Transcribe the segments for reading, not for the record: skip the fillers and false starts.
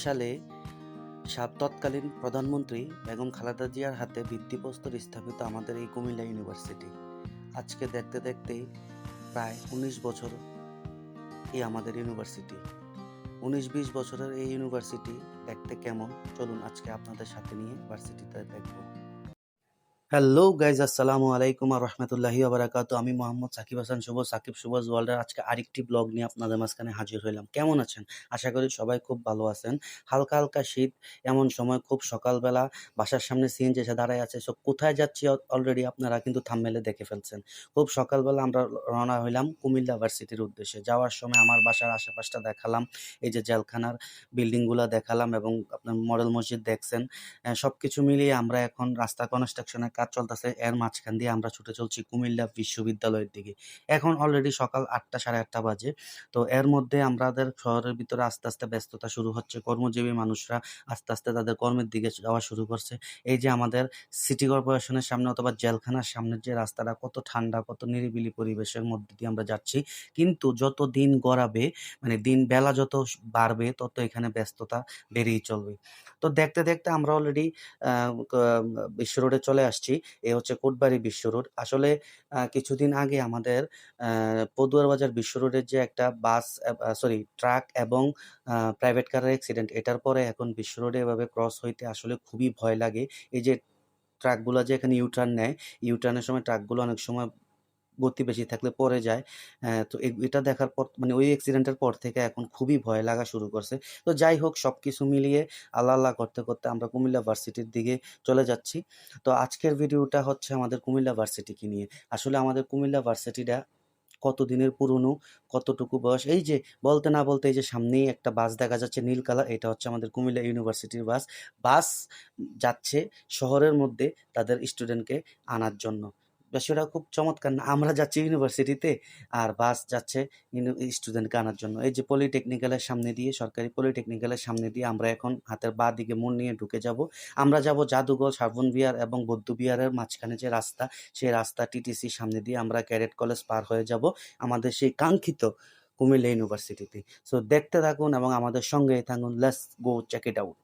সালে তৎকালীন প্রধানমন্ত্রী বেগম খালেদা জিয়ার হাতে ভিত্তিপ্রস্তর স্থাপিত আমাদের এই কুমিল্লা ইউনিভার্সিটি। আজকে দেখতে দেখতেই প্রায় ১৯ বছর এই আমাদের ইউনিভার্সিটি। ১৯-২০ বছরের এই ইউনিভার্সিটি দেখতে কেমন, চলুন আজকে আপনাদের সাথে নিয়ে ভার্সিটিতে দেখব। হ্যালো গাইজ, আসসালামু আলাইকুম আর রহমতুল্লাহি ওয়া বারাকাতুহু। আমি মোহাম্মদ সাকিব হাসান শুভ, সাকিব শুভজ ওয়ার্ল্ডের আজকে আরেকটি ব্লগ নিয়ে আপনাদের মাঝখানে হাজির হইলাম। কেমন আছেন? আশা করি সবাই খুব ভালো আছেন। হালকা হালকা শীত, এমন সময় খুব সকালবেলা বাসার সামনে সিএনজি এসে দাঁড়ায় আছে। সো কোথায় যাচ্ছি অলরেডি আপনারা কিন্তু থাম্বনেলে দেখে ফেলছেন। খুব সকালবেলা আমরা রওনা হইলাম কুমিল্লা ভার্সিটির উদ্দেশ্যে। যাওয়ার সময় আমার বাসার আশেপাশটা দেখালাম, এই যে জেলখানার বিল্ডিংগুলো দেখালাম এবং আপনার মডেল মসজিদ দেখছেন। সবকিছু মিলিয়ে আমরা এখন রাস্তা কনস্ট্রাকশনের কাজ চলতেছে, এর মাঝখান দিয়ে আমরা ছুটে চলছি কুমিল্লা বিশ্ববিদ্যালয়ের দিকে। এখন অলরেডি সকাল ৮টা, সাড়ে ৮টা বাজে। তো এর মধ্যে আমাদের শহরের ভিতরে আস্তে আস্তে ব্যস্ততা শুরু হচ্ছে। কর্মজীবী মানুষরা আস্তে আস্তে তাদের কর্মের দিকে যাওয়া শুরু করছে। এই যে আমাদের সিটি কর্পোরেশনের সামনে অথবা জেলখানার সামনের যে রাস্তাটা, কত ঠান্ডা, কত নিরিবিলি পরিবেশের মধ্যে দিয়ে আমরা যাচ্ছি। কিন্তু যত দিন গড়াবে, মানে দিন বেলা যত বাড়বে, তত এখানে ব্যস্ততা বেড়েই চলবে। তো দেখতে দেখতে আমরা অলরেডি বিশ্ব রোডে চলে আসছি। এ হচ্ছে কোটবাড়ি বিশ্ব রোড। আসলে কিছুদিন আগে আমাদের পদুয়ার বাজার বিশ্ব রোডের যে একটা ট্রাক এবং প্রাইভেট কারের অ্যাক্সিডেন্ট, এটার পরে এখন বিশ্ব রোডে এভাবে ক্রস হইতে আসলে খুবই ভয় লাগে। এই যে ট্রাকগুলো যে এখানে ইউটার্ন নেয়, ইউটার্নের সময় ট্রাকগুলো অনেক সময় গতি বেশি থাকলে পড়ে যায়। তো এটা দেখার পর, মানে ওই অ্যাক্সিডেন্টের পর থেকে এখন খুবই ভয় লাগা শুরু করছে। তো যাই হোক, সবকিছু মিলিয়ে আল্লাহ আল্লাহ করতে করতে আমরা কুমিল্লা ভার্সিটির দিকে চলে যাচ্ছি। তো আজকের ভিডিওটা হচ্ছে আমাদের কুমিল্লা ভার্সিটিকে নিয়ে। আসলে আমাদের কুমিল্লা ভার্সিটিটা কতদিনের পুরনো, কতটুকু বয়স। এই যে বলতে না বলতে এই যে সামনেই একটা বাস দেখা যাচ্ছে নীল কালার, এটা হচ্ছে আমাদের কুমিল্লা ইউনিভার্সিটির বাস। বাস যাচ্ছে শহরের মধ্যে তাদের স্টুডেন্টকে আনার জন্য। বিষয়টা খুব চমৎকার না? আমরা যাচ্ছি ইউনিভার্সিটিতে, আর বাস যাচ্ছে স্টুডেন্টকে আনার জন্য। এই যে পলিটেকনিক্যালের সামনে দিয়ে, সরকারি পলিটেকনিক্যালের সামনে দিয়ে আমরা এখন হাতের বাঁ দিকে মোড় নিয়ে ঢুকে যাব। আমরা যাব জাদুঘর, শ্রাবণ বিহার এবং বৌদ্ধ বিহারের মাঝখানে যে রাস্তা, সেই রাস্তা টিটিসি সামনে দিয়ে আমরা ক্যাডেট কলেজ পার হয়ে যাব আমাদের সেই কাঙ্ক্ষিত কুমিল্লা ইউনিভার্সিটিতে। সো দেখতে থাকুন এবং আমাদের সঙ্গেই থাকুন। Let's go check it out.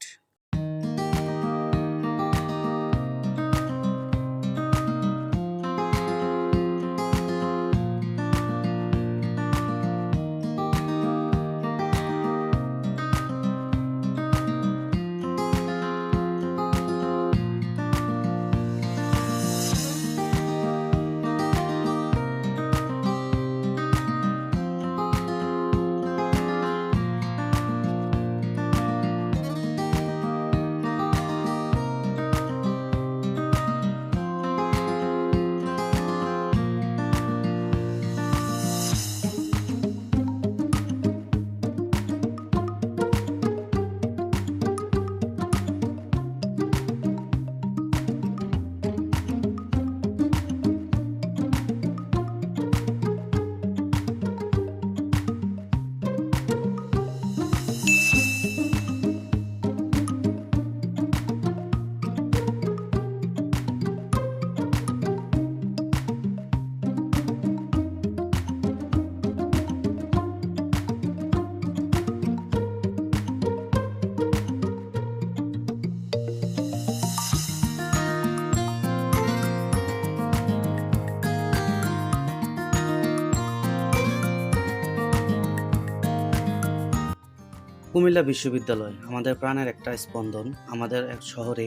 Comilla বিশ্ববিদ্যালয় আমাদের প্রাণের একটা স্পন্দন। আমাদের এক শহরে,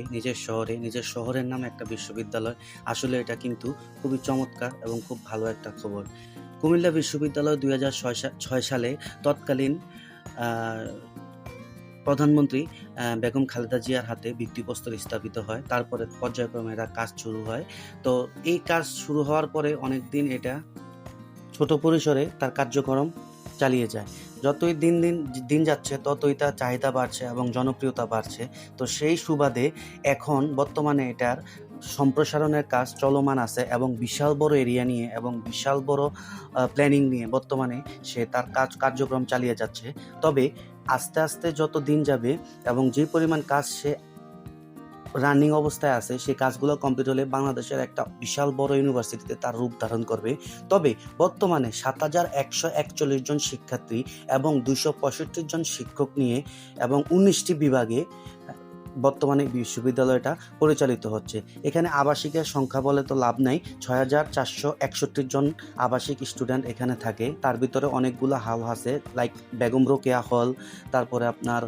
নিজের শহরের নামে একটা বিশ্ববিদ্যালয়। আসলে এটা কিন্তু খুবই চমৎকার এবং খুব ভালো একটা খবর। কুমিল্লা বিশ্ববিদ্যালয় ২০০৬ সালে তৎকালীন প্রধানমন্ত্রী বেগম খালেদা জিয়ার হাতে ভিত্তিপ্রস্তর স্থাপিত হয়। তারপরে পর্যায়ক্রমে এটা কাজ শুরু হয়। তো এই কাজ শুরু হওয়ার পরে অনেক দিন এটা ছোট পরিসরে তার কার্যক্রম চালিয়ে যায়। যতই দিন যাচ্ছে ততই তার চাহিদা বাড়ছে এবং জনপ্রিয়তা বাড়ছে। তো সেই সুবাদে এখন বর্তমানে এটার সম্প্রসারণের কাজ চলমান আছে এবং বিশাল বড় এরিয়া নিয়ে এবং বিশাল বড় প্ল্যানিং নিয়ে বর্তমানে সে তার কার্যক্রম চালিয়ে যাচ্ছে। তবে আস্তে আস্তে যত দিন যাবে এবং যে পরিমাণ কাজ সে রানিং অবস্থায় আছে, সেই কাজগুলো কমপ্লিট হলে বাংলাদেশের একটা বিশাল বড় ইউনিভার্সিটিতে তার রূপ ধারণ করবে। তবে বর্তমানে ৭,১৪১ জন শিক্ষার্থী এবং ২৬৫ জন শিক্ষক নিয়ে এবং ১৯টি বিভাগে বর্তমানে বিশ্ববিদ্যালয়টা পরিচালিত হচ্ছে। এখানে আবাসিকের সংখ্যা বলে তো লাভ নাই, ৬,৪৬১ জন আবাসিক স্টুডেন্ট এখানে থাকে। তার ভিতরে অনেকগুলো হল আছে, লাইক বেগম রোকেয়া হল, তারপরে আপনার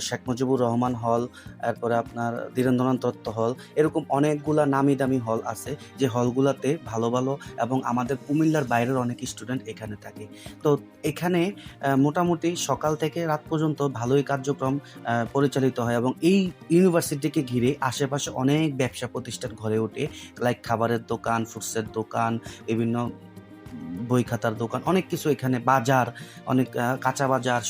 শেখ মুজিবুর রহমান হল, তারপরে আপনার ধীরেন্দ্রনাথ দত্ত হল, এরকম অনেকগুলা নামি দামি হল আছে, যে হলগুলোতে ভালো ভালো এবং আমাদের কুমিল্লার বাইরের অনেক স্টুডেন্ট এখানে থাকে। তো এখানে মোটামুটি সকাল থেকে রাত পর্যন্ত ভালোই কার্যক্রম পরিচালিত হয় এবং এই ইউনিভার্সিটিকে ঘিরে আশেপাশে অনেক ব্যবসা প্রতিষ্ঠান গড়ে ওঠে, লাইক খাবারের দোকান, ফুডসের দোকান, বিভিন্ন বই খাতার দোকান, অনেক কিছু এখানে, বাজার, অনেক কাঁচা বাজার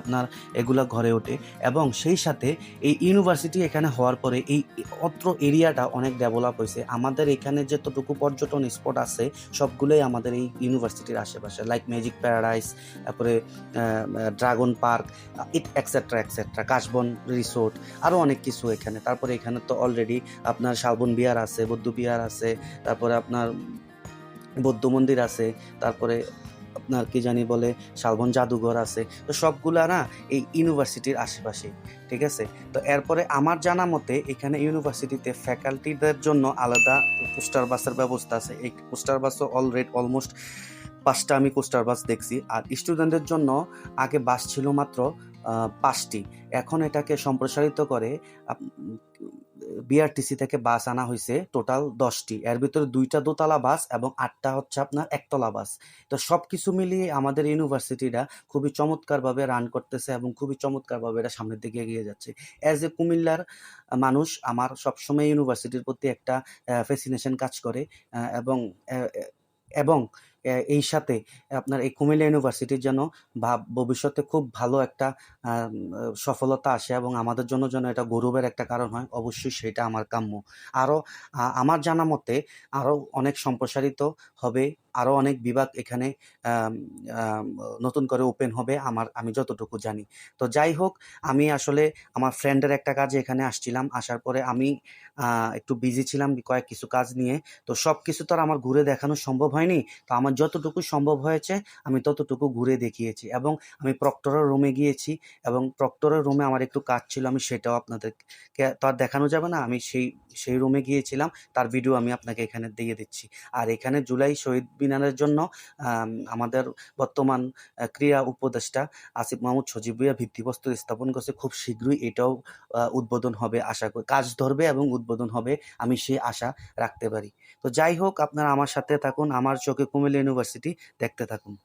আপনার এগুলো গড়ে ওঠে। এবং সেই সাথে এই ইউনিভার্সিটি এখানে হওয়ার পরে এই অত্র এরিয়াটা অনেক ডেভেলপ হয়েছে। আমাদের এখানে যতটুকু পর্যটন স্পট আছে সবগুলোই আমাদের এই ইউনিভার্সিটির আশেপাশে, লাইক ম্যাজিক প্যারাডাইস, তারপরে dragon park, etcetera etcetera, Kashbon resort, আরও অনেক কিছু এখানে। তারপরে এখানে তো অলরেডি আপনার শালবন বিহার আছে, বৌদ্ধ বিহার আছে, তারপরে আপনার বৌদ্ধ মন্দির আছে, তারপরে আপনার কি জানি বলে শালবন জাদুঘর আছে। তো সবগুলা না এই ইউনিভার্সিটির আশেপাশে, ঠিক আছে। তো এরপরে আমার জানা মতে এখানে ইউনিভার্সিটিতে ফ্যাকাল্টিদের জন্য আলাদা কোস্টার বাসের ব্যবস্থা আছে। এই কোস্টার বাসও অলমোস্ট 5টা আমি কোস্টার বাস দেখছি। আর স্টুডেন্টদের জন্য আগে বাস ছিল মাত্র 5টি, এখন এটাকে সম্প্রসারিত করে বিআরটিসি থেকে বাস আনা হয়েছে টোটাল 10টি। এর ভিতরে 2টা দোতলা বাস এবং 8টা হচ্ছে আপনার একতলা বাস। তো সব কিছু মিলিয়ে আমাদের ইউনিভার্সিটিটা খুবই চমৎকারভাবে রান করতেছে এবং খুবই চমৎকারভাবে এটা সামনের দিকে এগিয়ে যাচ্ছে। অ্যাজ এ কুমিল্লার মানুষ আমার সবসময় ইউনিভার্সিটির প্রতি একটা ফ্যাসিনেশন কাজ করে, এবং এবং এই সাথে আপনার এই কুমিল্লা ইউনিভার্সিটির যেন ভবিষ্যতে খুব ভালো একটা সফলতা আসে এবং আমাদের জন্য যেন এটা গৌরবের একটা কারণ হয়, অবশ্যই সেটা আমার কাম্য। আরও আমার জানা মতে আরও অনেক সম্প্রসারিত হবে, আরও অনেক বিভাগ এখানে নতুন করে ওপেন হবে, আমি যতটুকু জানি। তো যাই হোক, আমি আসলে আমার ফ্রেন্ডের একটা কাজে এখানে আসছিলাম। আসার পরে আমি একটু বিজি ছিলাম কিছু কাজ নিয়ে। তো সব কিছু তো আর আমার ঘুরে দেখানো সম্ভব হয়নি। তো আমার যতটুকু সম্ভব হয়েছে আমি ততটুকু ঘুরে দেখিয়েছি, এবং আমি প্রক্টরের রুমে গিয়েছি, এবং প্রক্টরের রুমে আমার একটু কাজ ছিল, আমি সেটাও আপনাদেরকে তো আর দেখানো যাবে না। আমি সেই রুমে গিয়েছিলাম, তার ভিডিও আমি আপনাকে এখানে দিয়ে দিচ্ছি। আর এখানে জুলাই শহীদ মিনারের জন্য আমাদের বর্তমান ক্রীড়া উপদেষ্টা আসিফ মাহমুদ সজীব ভুঁইয়া ভিত্তিপ্রস্তর স্থাপন করছে। খুব শীঘ্রই এটাও উদ্বোধন হবে, আশা করি কাজ ধরবে এবং উদ্বোধন হবে, আমি সেই আশা রাখতে পারি। তো যাই হোক, আপনারা আমার সাথে থাকুন, আমার চোখে কুমিল্লা ইউনিভার্সিটি দেখতে থাকুন।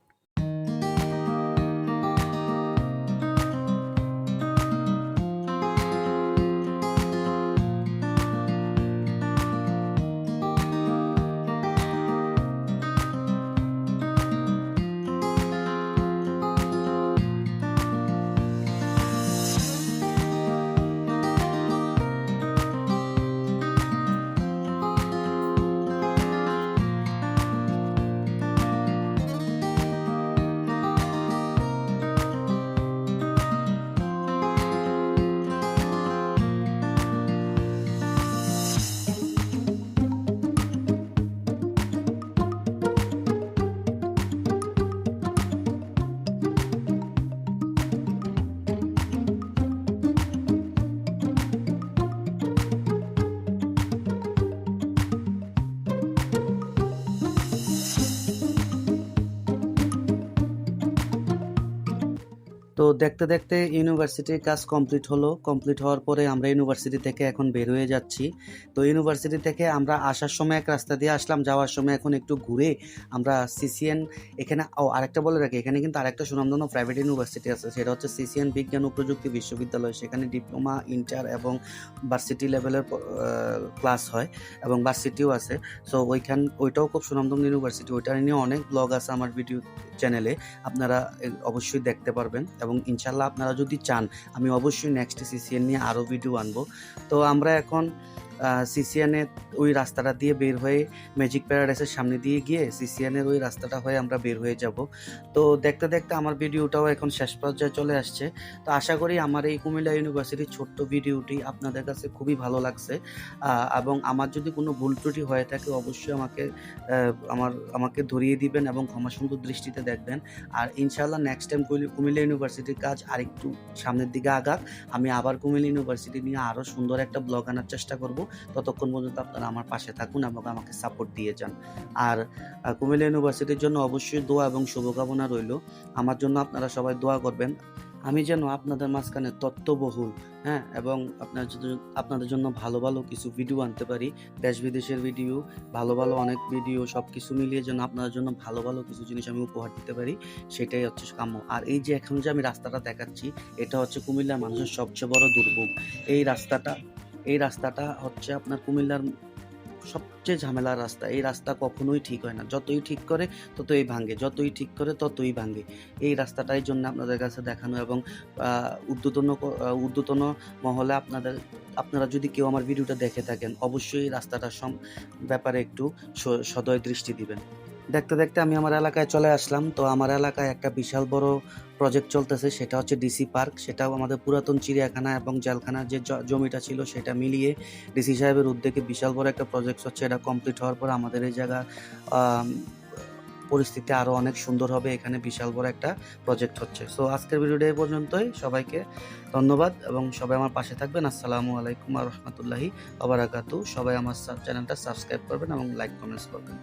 তো দেখতে দেখতে ইউনিভার্সিটির কাজ কমপ্লিট হলো। কমপ্লিট হওয়ার পরে আমরা ইউনিভার্সিটি থেকে এখন বের হয়ে যাচ্ছি। তো ইউনিভার্সিটি থেকে আমরা আসার সময় এক রাস্তা দিয়ে আসলাম, যাওয়ার সময় এখন একটু ঘুরে আমরা সিসিএন, এখানে আরেকটা বলে রাখি, এখানে কিন্তু আরেকটা সুনামধন্য প্রাইভেট ইউনিভার্সিটি আছে, সেটা হচ্ছে সিসিএন বিজ্ঞান ও প্রযুক্তি বিশ্ববিদ্যালয়। সেখানে ডিপ্লোমা, ইন্টার এবং ভার্সিটি লেভেলের ক্লাস হয় এবং ভার্সিটিও আছে। সো ওইটাও খুব সুনামধন্য ইউনিভার্সিটি, ওইটা নিয়ে অনেক ব্লগ আছে আমার ভিডিও চ্যানেলে, আপনারা অবশ্যই দেখতে পারবেন। এবং ইনশাল্লাহ আপনারা যদি চান আমি অবশ্যই নেক্সট সিসিএন নিয়ে আরও ভিডিও আনবো। তো আমরা এখন সিসিএনের ওই রাস্তাটা দিয়ে বের হয়ে ম্যাজিক প্যারাডাইসের সামনে দিয়ে গিয়ে সিসিএনের ওই রাস্তাটা হয়ে আমরা বের হয়ে যাব। তো দেখতে দেখতে আমার ভিডিওটাও এখন শেষ পর্যায়ে চলে আসছে। তো আশা করি আমার এই কুমিল্লা ইউনিভার্সিটির ছোট্ট ভিডিওটি আপনাদের কাছে খুবই ভালো লাগছে, এবং আমার যদি কোনো ভুল ত্রুটি হয়ে থাকে অবশ্যই আমাকে ধরিয়ে দিবেন এবং ক্ষমাসুন্দর দৃষ্টিতে দেখবেন। আর ইনশাআল্লাহ নেক্সট টাইম কুমিল্লা ইউনিভার্সিটির কাজ আরেকটু সামনের দিকে আগাক, আমি আবার কুমিল্লা ইউনিভার্সিটি নিয়ে আরও সুন্দর একটা ব্লগ আনার চেষ্টা করব। ততক্ষণ পর্যন্ত আপনারা আমার পাশে থাকুন এবং আমাকে সাপোর্ট দিয়ে যান। আর কুমিল্লা ইউনিভার্সিটির জন্য অবশ্যই দোয়া এবং শুভকামনা রইল। আমার জন্য আপনারা সবাই দোয়া করবেন, আমি যেন আপনাদের মাঝখানে তথ্যবহুল, এবং আপনাদের জন্য ভালো ভালো কিছু ভিডিও আনতে পারি, দেশ বিদেশের ভিডিও, ভালো ভালো অনেক ভিডিও, সব কিছু মিলিয়ে যেন আপনাদের জন্য ভালো ভালো কিছু জিনিস আমি উপহার দিতে পারি, সেটাই হচ্ছে কাম্য। আর এই যে এখন যে আমি রাস্তাটা দেখাচ্ছি, এটা হচ্ছে কুমিল্লার মানুষের সবচেয়ে বড় দুর্ভোগ। এই রাস্তাটা হচ্ছে আপনার কুমিল্লার সবচেয়ে ঝামেলার রাস্তা। এই রাস্তা কখনোই ঠিক হয় না, যতই ঠিক করে ততই ভাঙে, যতই ঠিক করে ততই ভাঙে। এই রাস্তাটাই জন্য আপনাদের কাছে দেখানো এবং ঊর্ধ্বতন মহলে আপনারা যদি কেউ আমার ভিডিওটা দেখে থাকেন অবশ্যই এই রাস্তাটার ব্যাপারে একটু সদয় দৃষ্টি দিবেন। দেখতে দেখতে আমি আমার এলাকায় চলে আসলাম। তো আমার এলাকায় একটা বিশাল বড় প্রজেক্ট চলতেছে, সেটা হচ্ছে ডিসি পার্ক। সেটাও আমাদের পুরাতন চিড়িয়াখানা এবং জেলখানার যে জমিটা ছিল সেটা মিলিয়ে ডিসি সাহেবের উদ্যোগে বিশাল বড় একটা প্রজেক্ট হচ্ছে। এটা কমপ্লিট হওয়ার পর আমাদের এই জায়গার পরিস্থিতি আরও অনেক সুন্দর হবে। এখানে বিশাল বড় একটা প্রজেক্ট হচ্ছে। সো আজকের ভিডিওটা এই পর্যন্তই। সবাইকে ধন্যবাদ এবং সবাই আমার পাশে থাকবেন। আসসালামু আলাইকুম ওয়া রাহমাতুল্লাহি ওয়া বারাকাতুহু। সবাই আমার চ্যানেলটা সাবস্ক্রাইব করবেন এবং লাইক কমেন্টস করবেন।